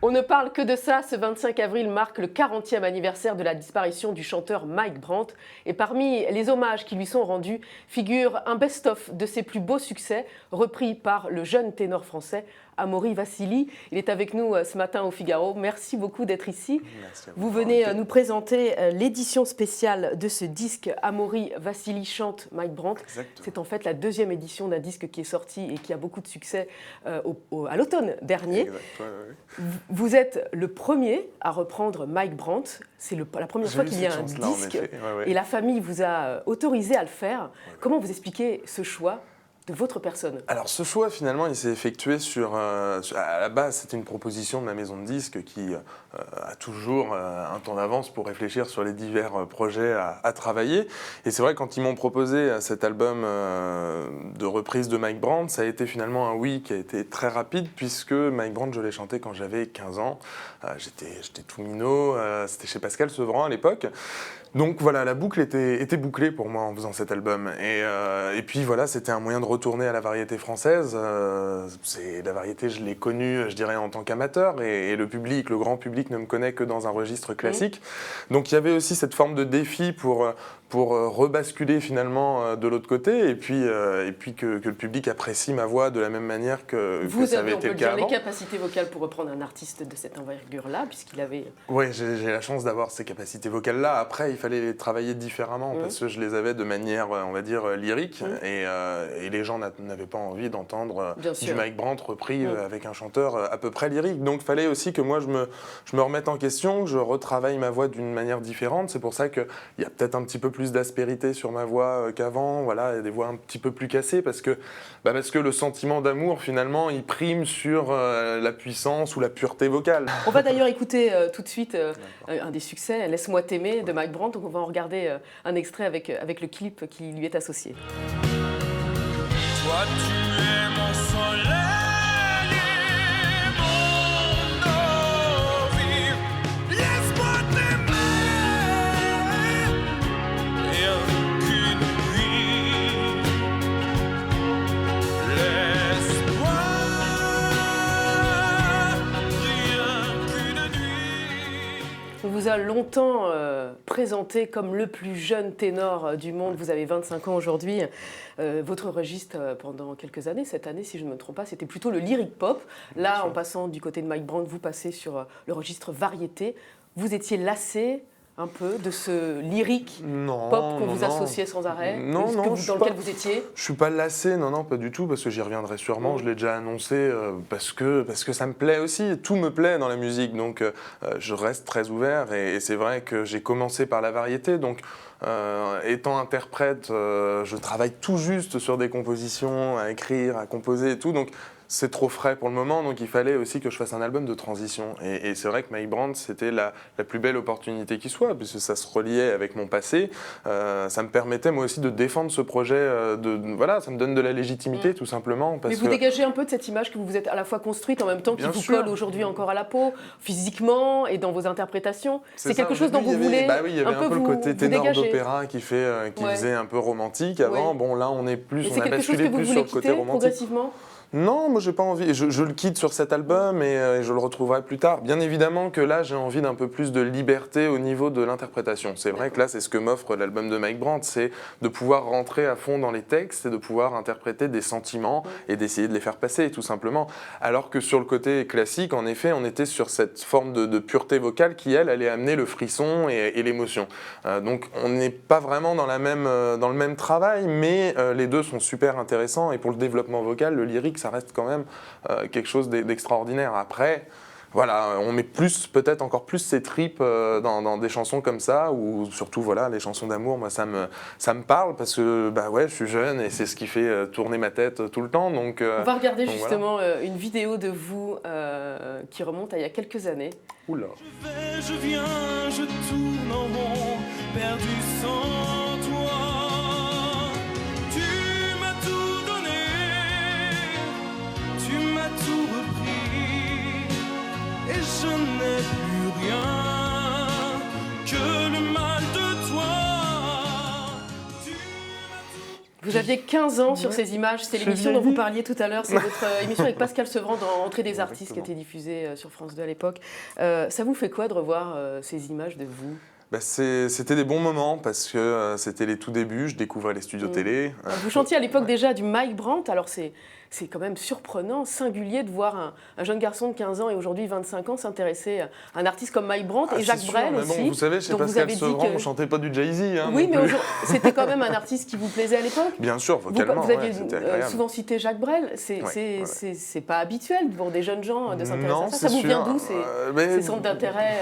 On ne parle que de ça. Ce 25 avril marque le 40e anniversaire de la disparition du chanteur Mike Brandt. Et parmi les hommages qui lui sont rendus figure un best-of de ses plus beaux succès, repris par le jeune ténor français Amaury Vassili. Il est avec nous ce matin au Figaro. Merci beaucoup d'être ici. Merci à vous venez nous présenter l'édition spéciale de ce disque Amaury Vassili chante Mike Brandt. Exactement. C'est en fait la deuxième édition d'un disque qui est sorti et qui a beaucoup de succès à l'automne dernier. Exact, ouais. Vous êtes le premier à reprendre Mike Brandt. C'est la première fois qu'il y a un disque et la famille vous a autorisé à le faire. Ouais. Comment vous expliquez ce choix de votre personne? Alors ce choix finalement il s'est effectué à la base c'était une proposition de ma maison de disques qui a toujours un temps d'avance pour réfléchir sur les divers projets à travailler, et c'est vrai quand ils m'ont proposé cet album de reprise de Mike Brandt, ça a été finalement un oui qui a été très rapide puisque Mike Brandt je l'ai chanté quand j'avais 15 ans, j'étais tout minot, c'était chez Pascal Sevran à l'époque. Donc voilà, la boucle était bouclée pour moi en faisant cet album. Et puis voilà, c'était un moyen de retourner à la variété française. La variété, je l'ai connue, je dirais, en tant qu'amateur. Et le public, le grand public, ne me connaît que dans un registre classique. Donc il y avait aussi cette forme de défi pour rebasculer finalement de l'autre côté. Et puis que le public apprécie ma voix de la même manière que ça avait été le cas avant. Vous avez, on peut dire, les capacités vocales pour reprendre un artiste de cette envergure-là, puisqu'il avait... Oui, j'ai la chance d'avoir ces capacités vocales-là. Après, il fallait les travailler différemment parce que je les avais de manière, on va dire, lyrique et les gens n'avaient pas envie d'entendre du Mike Brandt repris avec un chanteur à peu près lyrique. Donc il fallait aussi que moi je me remette en question, que je retravaille ma voix d'une manière différente. C'est pour ça qu'il y a peut-être un petit peu plus d'aspérité sur ma voix qu'avant. Voilà, il y a des voix un petit peu plus cassées parce que le sentiment d'amour finalement il prime sur la puissance ou la pureté vocale. On va d'ailleurs écouter tout de suite un des succès, Laisse-moi t'aimer de Mike Brandt. Donc on va en regarder un extrait avec le clip qui lui est associé. Toi tu es mon soleil et mon eau vive. Laisse-moi t'aimer rien qu'une nuit. Laisse-moi rien qu'une nuit. On vous a longtemps présenté comme le plus jeune ténor du monde. Vous avez 25 ans aujourd'hui. Votre registre pendant quelques années, cette année si je ne me trompe pas, c'était plutôt le lyric pop. Là, en passant du côté de Mike Brandt, vous passez sur le registre variété. Vous étiez lassé un peu de ce lyrique pop qu'on vous associait sans arrêt, dans lequel vous étiez? Je suis pas lassé, non, pas du tout, parce que j'y reviendrai sûrement, je l'ai déjà annoncé, parce que ça me plaît aussi, tout me plaît dans la musique, donc je reste très ouvert, et c'est vrai que j'ai commencé par la variété, donc étant interprète, je travaille tout juste sur des compositions, à écrire, à composer et tout, donc c'est trop frais pour le moment, donc il fallait aussi que je fasse un album de transition. Et c'est vrai que Mike Brandt, c'était la plus belle opportunité qui soit, puisque ça se reliait avec mon passé. Ça me permettait moi aussi de défendre ce projet. Voilà, ça me donne de la légitimité tout simplement. Mais vous dégagez un peu de cette image que vous vous êtes à la fois construite en même temps, qui vous colle aujourd'hui encore à la peau, physiquement et dans vos interprétations. C'est quelque chose dont vous voulez il y avait un peu le côté ténor d'opéra qui faisait un peu romantique avant. Bon, là, on est plus, on a basculé plus sur le côté romantique. Progressivement ? Non, moi j'ai pas envie, je le quitte sur cet album et je le retrouverai plus tard. Bien évidemment que là j'ai envie d'un peu plus de liberté au niveau de l'interprétation. C'est vrai que là c'est ce que m'offre l'album de Mike Brandt, c'est de pouvoir rentrer à fond dans les textes et de pouvoir interpréter des sentiments et d'essayer de les faire passer tout simplement. Alors que sur le côté classique, en effet, on était sur cette forme de pureté vocale qui elle allait amener le frisson et l'émotion. Donc on n'est pas vraiment dans le même travail, mais les deux sont super intéressants et pour le développement vocal, le lyrique ça reste quand même quelque chose d'extraordinaire. Après, voilà, on met peut-être encore plus ses tripes dans des chansons comme ça, ou surtout voilà, les chansons d'amour, moi ça me parle parce que je suis jeune et c'est ce qui fait tourner ma tête tout le temps. Donc, on va regarder justement une vidéo de vous qui remonte à il y a quelques années. Oula. Je viens, je tourne en rond, perdu sans toi. Tout repris et je n'ai plus rien que le mal de toi. Vous aviez 15 ans sur ces images, c'est l'émission dont vous parliez tout à l'heure, c'est votre émission avec Pascal Sevran dans Entrée des artistes qui était diffusée sur France 2 à l'époque. Ça vous fait quoi de revoir ces images de vous ? C'était des bons moments parce que c'était les tout débuts, je découvrais les studios télé. Vous chantiez à l'époque déjà du Mike Brandt, alors c'est quand même surprenant, singulier de voir un jeune garçon de 15 ans et aujourd'hui 25 ans s'intéresser à un artiste comme Mike Brandt et Jacques Brel mais aussi. Bon, vous savez, chez Pascal Sevran, on ne chantait pas du Jay-Z. Hein, oui, mais c'était quand même un artiste qui vous plaisait à l'époque. Bien sûr, vocalement. Vous aviez souvent cité Jacques Brel. C'est pas habituel pour des jeunes gens de s'intéresser à ça. Ça vous vient d'où ces centres d'intérêt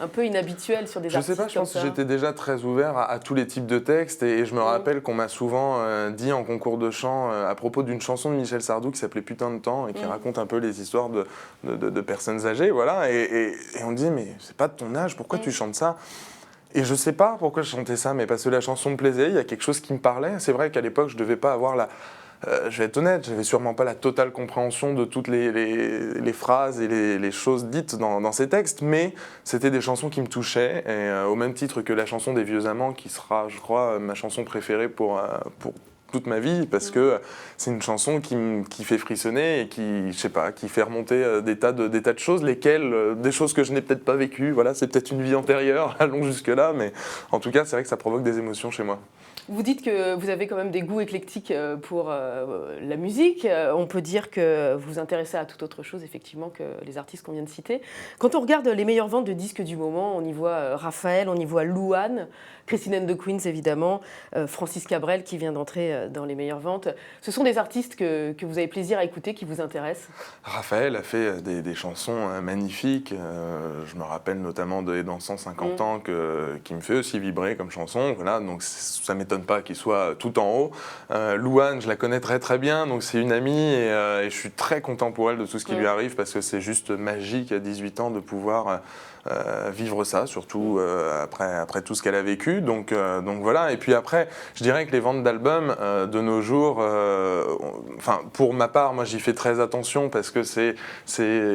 un peu inhabituels sur des artistes comme ça? Je sais pas, je pense que j'étais déjà très ouvert à tous les types de textes et je me rappelle qu'on m'a souvent dit en concours de chant à propos d'une chanson de Michel Sardou qui s'appelait Putain de temps et qui raconte un peu les histoires de personnes âgées, voilà, et on me dit mais c'est pas de ton âge, pourquoi tu chantes ça? Et je sais pas pourquoi je chantais ça, mais parce que la chanson me plaisait, il y a quelque chose qui me parlait. C'est vrai qu'à l'époque je devais pas avoir je vais être honnête, j'avais sûrement pas la totale compréhension de toutes les phrases et les choses dites dans ces textes, mais c'était des chansons qui me touchaient, et au même titre que la chanson des Vieux Amants, qui sera, je crois, ma chanson préférée pour toute ma vie, parce que c'est une chanson qui fait frissonner et qui, je sais pas, qui fait remonter des tas de choses, des choses que je n'ai peut-être pas vécues. Voilà, c'est peut-être une vie antérieure, allons jusque-là, mais en tout cas, c'est vrai que ça provoque des émotions chez moi. Vous dites que vous avez quand même des goûts éclectiques pour la musique. On peut dire que vous vous intéressez à toute autre chose, effectivement, que les artistes qu'on vient de citer. Quand on regarde les meilleures ventes de disques du moment, on y voit Raphaël, on y voit Louane, Christine and the Queens, évidemment, Francis Cabrel, qui vient d'entrer dans les meilleures ventes. Ce sont des artistes que vous avez plaisir à écouter, qui vous intéressent? Raphaël a fait des chansons magnifiques. Je me rappelle notamment de Dans 150 ans, qui me fait aussi vibrer comme chanson. Voilà, donc ça ne m'étonne pas qu'il soit tout en haut. Louane, je la connais très très bien, donc c'est une amie et je suis très content pour elle de tout ce qui lui arrive parce que c'est juste magique à 18 ans de pouvoir vivre ça, surtout après tout ce qu'elle a vécu. Donc voilà. Et puis après, je dirais que les ventes d'albums de nos jours, pour ma part, moi j'y fais très attention parce que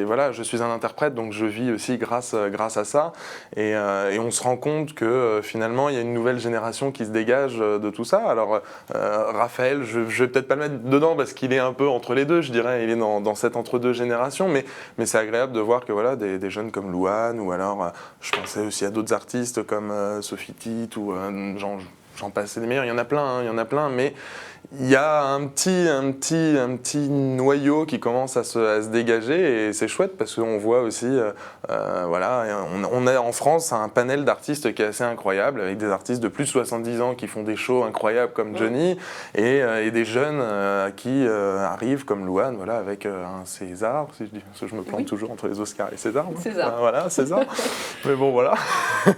voilà, je suis un interprète, donc je vis aussi grâce à ça. Et on se rend compte que finalement il y a une nouvelle génération qui se dégage de tout ça. Alors Raphaël, je vais peut-être pas le mettre dedans parce qu'il est un peu entre les deux, je dirais, il est dans cette entre-deux génération, mais c'est agréable de voir que voilà, des jeunes comme Louane, ou alors je pensais aussi à d'autres artistes comme Sophie Tite, ou j'en passais des meilleurs, il y en a plein, mais il y a un petit noyau qui commence à se dégager et c'est chouette parce qu'on voit aussi, voilà, on a en France un panel d'artistes qui est assez incroyable avec des artistes de plus de 70 ans qui font des shows incroyables comme Johnny et des jeunes qui arrivent comme Louane, voilà, avec un César, si je dis, parce que je me plante toujours entre les Oscars et les César. César. Voilà, César. Mais bon, voilà.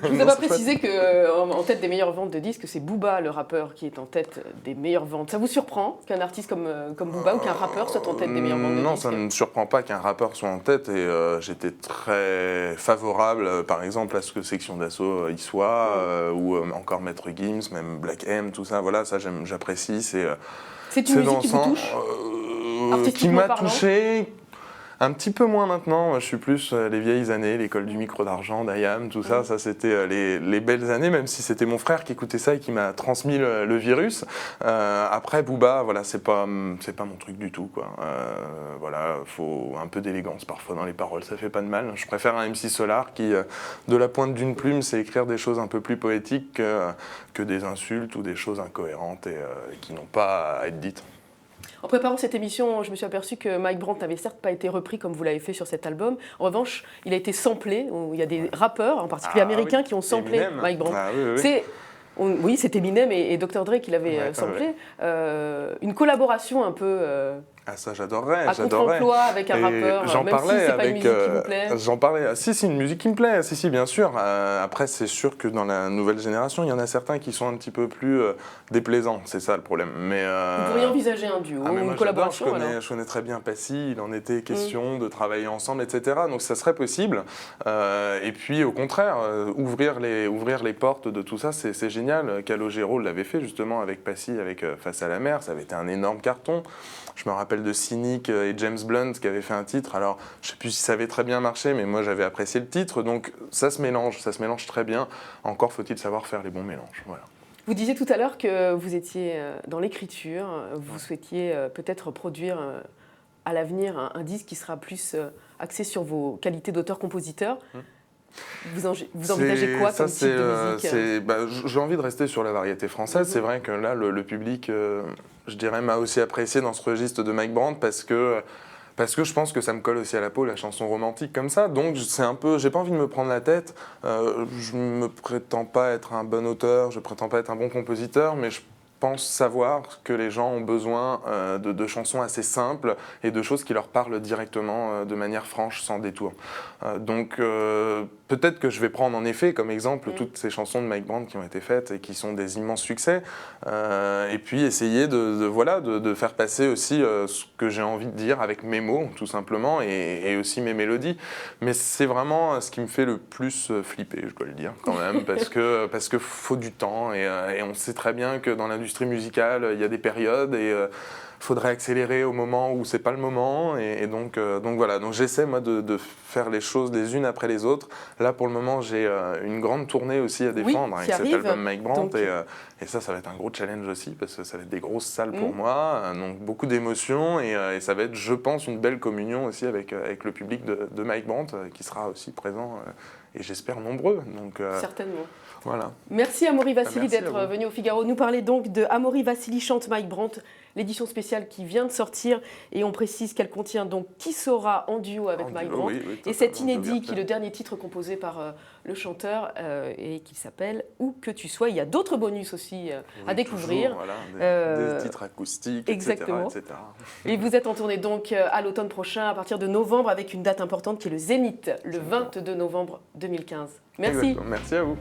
Je vous ai pas précisé qu'en tête des meilleures ventes de disques, c'est Booba, le rappeur, qui est en tête des meilleures ventes. Ça vous surprend qu'un artiste comme Booba ou qu'un rappeur soit en tête des meilleures ventes de disques? Non, ça ne me surprend pas qu'un rappeur soit en tête et j'étais très favorable, par exemple, à ce que Section d'Assaut y soit, ou encore Maître Gims, même Black M, tout ça. Voilà, ça j'apprécie. C'est une musique qui vous touche qui m'a touché. Un petit peu moins maintenant, je suis plus les vieilles années, l'école du micro d'argent, d'IAM, tout ça, ça c'était les belles années, même si c'était mon frère qui écoutait ça et qui m'a transmis le virus. Après Booba, voilà, c'est pas mon truc du tout, quoi. Voilà, faut un peu d'élégance parfois dans les paroles, ça fait pas de mal. Je préfère un MC Solar qui, de la pointe d'une plume, sait écrire des choses un peu plus poétiques que des insultes ou des choses incohérentes et qui n'ont pas à être dites. En préparant cette émission, je me suis aperçu que Mike Brandt n'avait certes pas été repris comme vous l'avez fait sur cet album. En revanche, il a été samplé. Il y a des rappeurs, en particulier américains, qui ont samplé Eminem. Mike Brandt. Oui. C'est Eminem et Dr. Dre qui l'avaient samplé. Une collaboration un peu... Ah ça j'adorerais, à contre-emploi avec un rappeur, j'en même parlais si c'est pas une musique qui vous plaît. J'en parlais, si une musique qui me plaît, si bien sûr. Après c'est sûr que dans la nouvelle génération, il y en a certains qui sont un petit peu plus déplaisants, c'est ça le problème. Mais vous pourriez envisager un duo ou une collaboration? Je connais très bien Passy, il en était question de travailler ensemble, etc. Donc ça serait possible. Et puis au contraire, ouvrir les portes de tout ça, c'est génial. Calogero l'avait fait justement avec Passy, avec Face à la mer, ça avait été un énorme carton. Je me rappelle de Cynic et James Blunt qui avaient fait un titre. Alors, je ne sais plus si ça avait très bien marché, mais moi j'avais apprécié le titre. Donc ça se mélange très bien. Encore faut-il savoir faire les bons mélanges. Voilà. Vous disiez tout à l'heure que vous étiez dans l'écriture, vous souhaitiez peut-être produire à l'avenir un disque qui sera plus axé sur vos qualités d'auteur-compositeur. Vous envisagez quoi comme type de musique? J'ai envie de rester sur la variété française. C'est vrai que là, le public, je dirais, m'a aussi apprécié dans ce registre de Mike Brandt parce que je pense que ça me colle aussi à la peau, la chanson romantique comme ça. Donc c'est un peu, j'ai pas envie de me prendre la tête. Je me prétends pas être un bon auteur, je prétends pas être un bon compositeur, mais je pense savoir que les gens ont besoin de chansons assez simples et de choses qui leur parlent directement de manière franche, sans détour. Donc peut-être que je vais prendre en effet comme exemple toutes ces chansons de Mike Brandt qui ont été faites et qui sont des immenses succès, et puis essayer de faire passer aussi ce que j'ai envie de dire avec mes mots, tout simplement, et aussi mes mélodies. Mais c'est vraiment ce qui me fait le plus flipper, je dois le dire quand même, parce que faut du temps, et on sait très bien que dans l'industrie musicale, il y a des périodes et faudrait accélérer au moment où c'est pas le moment, et donc voilà. Donc j'essaie moi de faire les choses les unes après les autres. Là pour le moment j'ai une grande tournée aussi à défendre avec cet album Mike Brandt, et ça va être un gros challenge aussi parce que ça va être des grosses salles pour moi, donc beaucoup d'émotions, et ça va être, je pense, une belle communion aussi avec le public de Mike Brandt qui sera aussi présent, et j'espère nombreux. Donc certainement. Voilà. Merci Amaury Vassili d'être venu au Figaro nous parler donc de Amaury Vassili chante Mike Brandt, l'édition spéciale qui vient de sortir, et on précise qu'elle contient donc Qui sera en duo avec Mike Brandt, et cet inédit qui est le dernier titre composé par le chanteur et qui s'appelle Où que tu sois. Il y a d'autres bonus aussi à découvrir. Toujours, voilà, des titres acoustiques, exactement. etc. Et vous êtes en tournée donc à l'automne prochain à partir de novembre avec une date importante qui est le Zénith, le 22 novembre 2015. Merci. Exactement. Merci à vous.